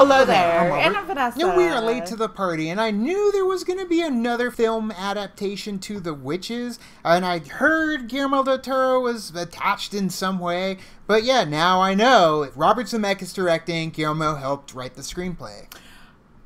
Hello there. And I'm Vanessa. Yeah, we are late to the party, and I knew there was going to be another film adaptation to The Witches, and I heard Guillermo del Toro was attached in some way, but yeah, now I know. Robert Zemeckis directing, Guillermo helped write the screenplay.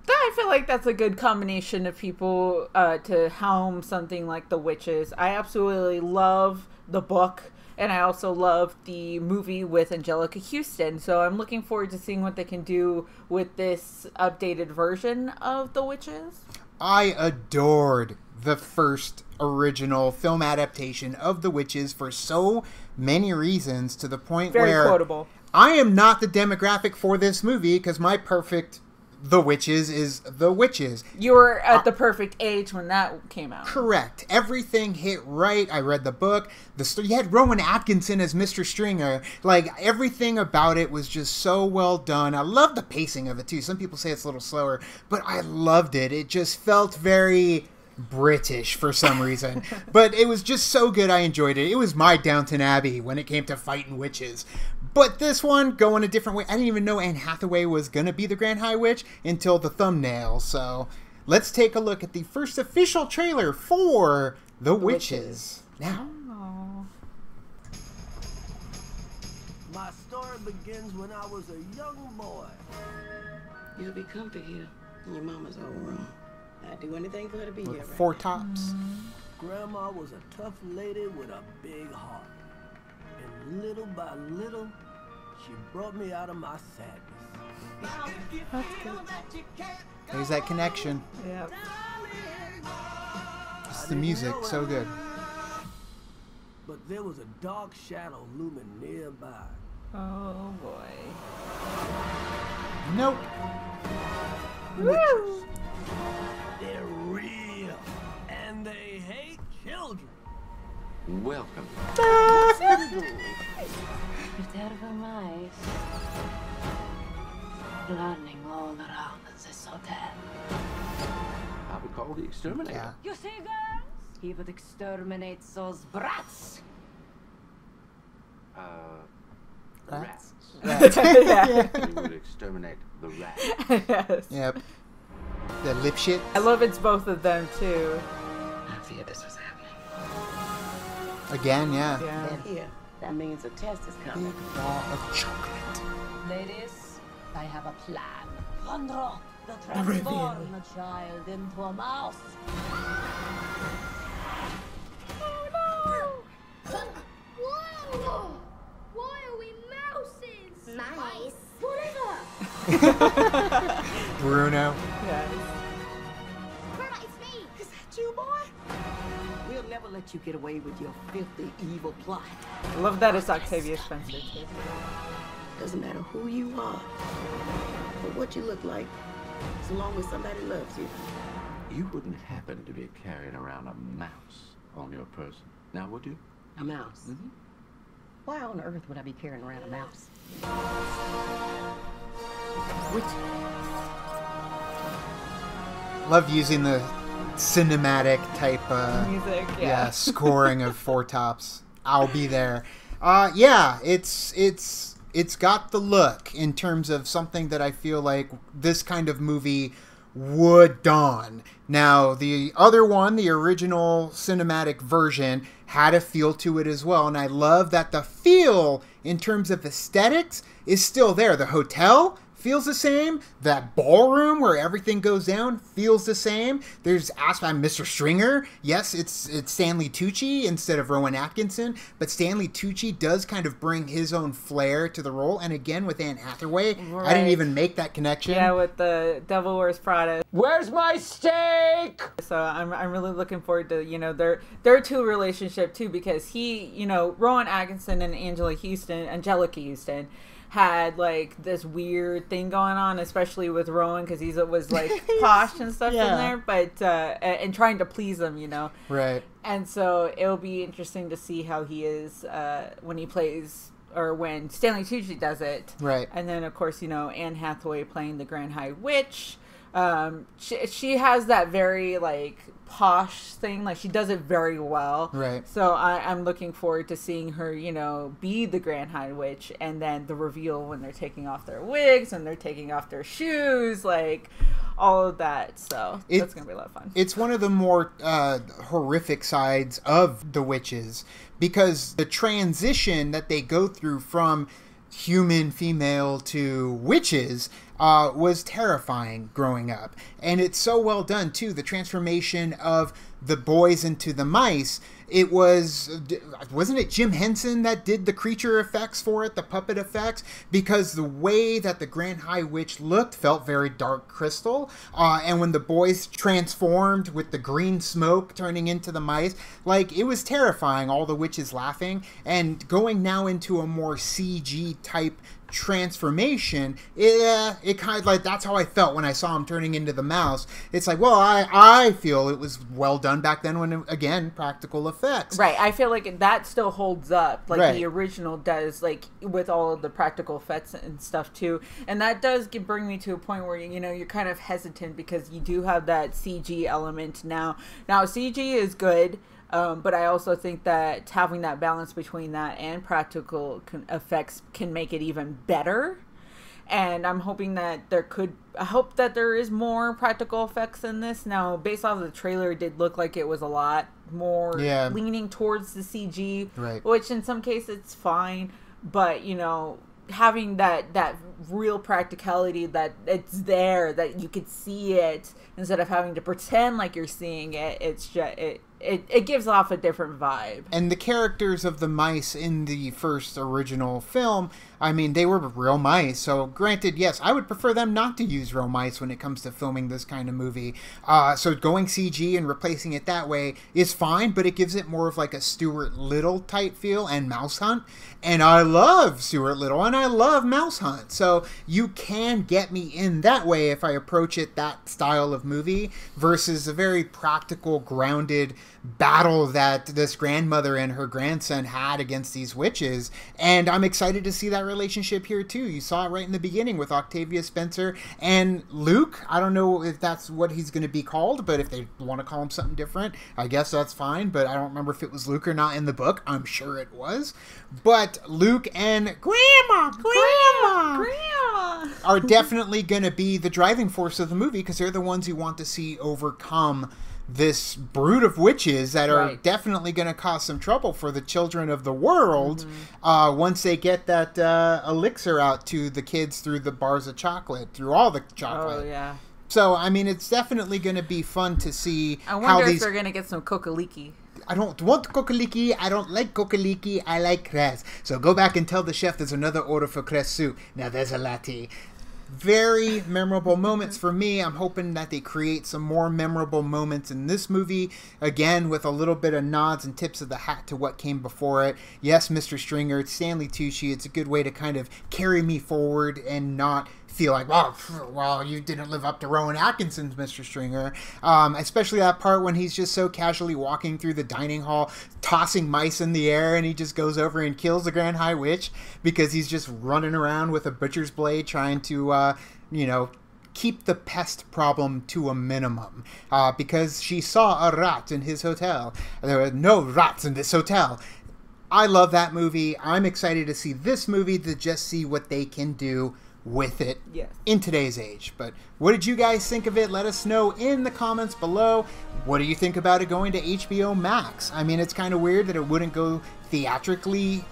I feel like that's a good combination of people to helm something like The Witches. I absolutely love the book, and I also love the movie with Anjelica Huston. So I'm looking forward to seeing what they can do with this updated version of The Witches. I adored the first original film adaptation of The Witches for so many reasons, to the point Very where quotable. I am not the demographic for this movie because my perfect The Witches is The Witches. You were at the perfect age when that came out. Correct. Everything hit right. I read the book. You had Rowan Atkinson as Mr. Stringer. Like, everything about it was just so well done. I love the pacing of it, too. Some people say it's a little slower, but I loved it. It just felt very British for some reason. But it was just so good. I enjoyed it. It was my Downton Abbey when it came to fighting witches. But this one, going a different way. I didn't even know Anne Hathaway was going to be the Grand High Witch until the thumbnail. So let's take a look at the first official trailer for The Witches. Now. Oh. My story begins when I was a young boy. You'll be comfy here in your mama's old room. I'd do anything for her to be here. With Right? four tops. Grandma was a tough lady with a big heart. And little by little, she brought me out of my sadness. There's that connection. Yeah. Just the music, so good. But there was a dark shadow looming nearby. Oh boy. Nope. Woo! They're real, and they hate children. Welcome. mais. Running all around the hotel. I would call the exterminator. Yeah. You see, girls? He would exterminate those brats. Rats. Yeah. We would exterminate the rats. Yes. Yep. The lip shit. I love it's both of them too. I feared this was happening. Again, yeah. Yeah. And here, that means a test is coming. Big ball of chocolate. Ladies, I have a plan. Fondro will transform a child into a mouse. Whoa! Why are we mouses? Mice. Whatever. Bruno. Yes. Grandma, it's me. Is that you, boy? We'll never let you get away with your filthy, evil plot. I love that it's Octavia Spencer too. Doesn't matter who you are or what you look like, as long as somebody loves you. You wouldn't happen to be carrying around a mouse on your person, now would you? A mouse. Mhm. Why on earth would I be carrying around a mouse? Love using the cinematic type Music, yeah, scoring of Four Tops. I'll be there. Yeah, it's got the look in terms of something that I feel like this kind of movie would don. Now, the other one, the original cinematic version, had a feel to it as well, and I love that the feel in terms of aesthetics is still there. The hotel feels the same. That ballroom where everything goes down feels the same. There's I'm Mr. Stringer. Yes, it's Stanley Tucci instead of Rowan Atkinson, but Stanley Tucci does kind of bring his own flair to the role. And again, with Anne Hathaway, I didn't even make that connection. Yeah, with the Devil Wears Prada. Where's my steak? So I'm really looking forward to, their two relationship too, because Rowan Atkinson and Anjelica Huston had like this weird thing going on, especially with Rowan, because he was like posh and stuff in there, but and trying to please him, Right. And so it'll be interesting to see how he is when he plays, or when Stanley Tucci does it. Right. And then of course, Anne Hathaway playing the Grand High Witch. She has that very like posh thing, like she does it very well, right? So I'm looking forward to seeing her, you know, be the Grand High Witch, and then the reveal when they're taking off their wigs and they're taking off their shoes, like all of that. So that's gonna be a lot of fun. It's one of the more horrific sides of the witches, because the transition that they go through from human female to witches was terrifying growing up. And it's so well done too, the transformation of the boys into the mice. It wasn't it Jim Henson that did the creature effects for it, the puppet effects? Because the way that the Grand High Witch looked felt very Dark Crystal. And when the boys transformed with the green smoke turning into the mice, like, it was terrifying, all the witches laughing. And going now into a more CG type transformation, it kind of like, that's how I felt when I saw him turning into the mouse. It's like, well, I feel it was well done back then when, again, practical effects. Right. I feel like that still holds up, like right. The original does, like with all of the practical effects and stuff too. And that does bring me to a point where, you know, you're kind of hesitant because you do have that CG element now. Now CG is good. But I also think that having that balance between that and practical effects can make it even better. And I'm hoping that I hope that there is more practical effects in this. Now, based off of the trailer, it did look like it was a lot more leaning towards the CG, right. Which in some cases it's fine. But, you know, having that real practicality, that it's there, that you could see it, instead of having to pretend like you're seeing it, it's just, it gives off a different vibe. And the characters of the mice in the first original film, I mean, they were real mice. So granted, yes, I would prefer them not to use real mice when it comes to filming this kind of movie. So going CG and replacing it that way is fine, but it gives it more of like a Stuart Little type feel and Mouse Hunt. And I love Stuart Little and I love Mouse Hunt. So you can get me in that way if I approach it that style of movie versus a very practical, grounded battle that this grandmother and her grandson had against these witches. And I'm excited to see that relationship here too. You saw it right in the beginning with Octavia Spencer and Luke. I don't know if that's what he's going to be called, but if they want to call him something different, I guess that's fine. But I don't remember if it was Luke or not in the book. I'm sure it was. But Luke and Grandma are definitely going to be the driving force of the movie, because they're the ones you want to see overcome this brood of witches that are definitely going to cause some trouble for the children of the world once they get that elixir out to the kids through the bars of chocolate, through all the chocolate. Oh, yeah. So, I mean, it's definitely going to be fun to see I wonder how if these... they're going to get some kokaliki. I don't want kokaliki. I don't like kokaliki. I like cress. So go back and tell the chef there's another order for cress soup. Now there's a latte. Very memorable moments for me. I'm hoping that they create some more memorable moments in this movie. Again, with a little bit of nods and tips of the hat to what came before it. Yes, Mr. Stringer, it's Stanley Tucci. It's a good way to kind of carry me forward and not feel like, well, you didn't live up to Rowan Atkinson's Mr. Stringer. Especially that part when he's just so casually walking through the dining hall, tossing mice in the air, and he just goes over and kills the Grand High Witch because he's just running around with a butcher's blade trying to, keep the pest problem to a minimum. Because she saw a rat in his hotel. There were no rats in this hotel. I love that movie. I'm excited to see this movie to just see what they can do with it in today's age. But what did you guys think of it? Let us know in the comments below. What do you think about it going to HBO Max? I mean, it's kind of weird that it wouldn't go theatrically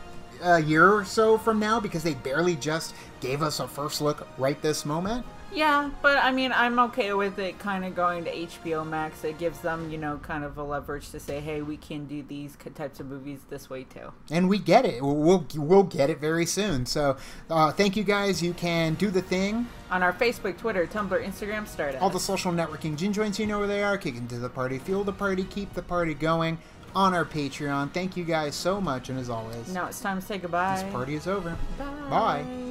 a year or so from now, because they barely just gave us a first look right this moment. Yeah, but I mean, I'm okay with it kind of going to HBO Max. It gives them, kind of a leverage to say, hey, we can do these types of movies this way too. And we get it. We'll get it very soon. So thank you guys. You can do the thing on our Facebook, Twitter, Tumblr, Instagram, Stardust. All the social networking gin joints, you know where they are. Kick into the party, fuel the party, keep the party going on our Patreon. Thank you guys so much. And as always, now it's time to say goodbye. This party is over. Bye. Bye.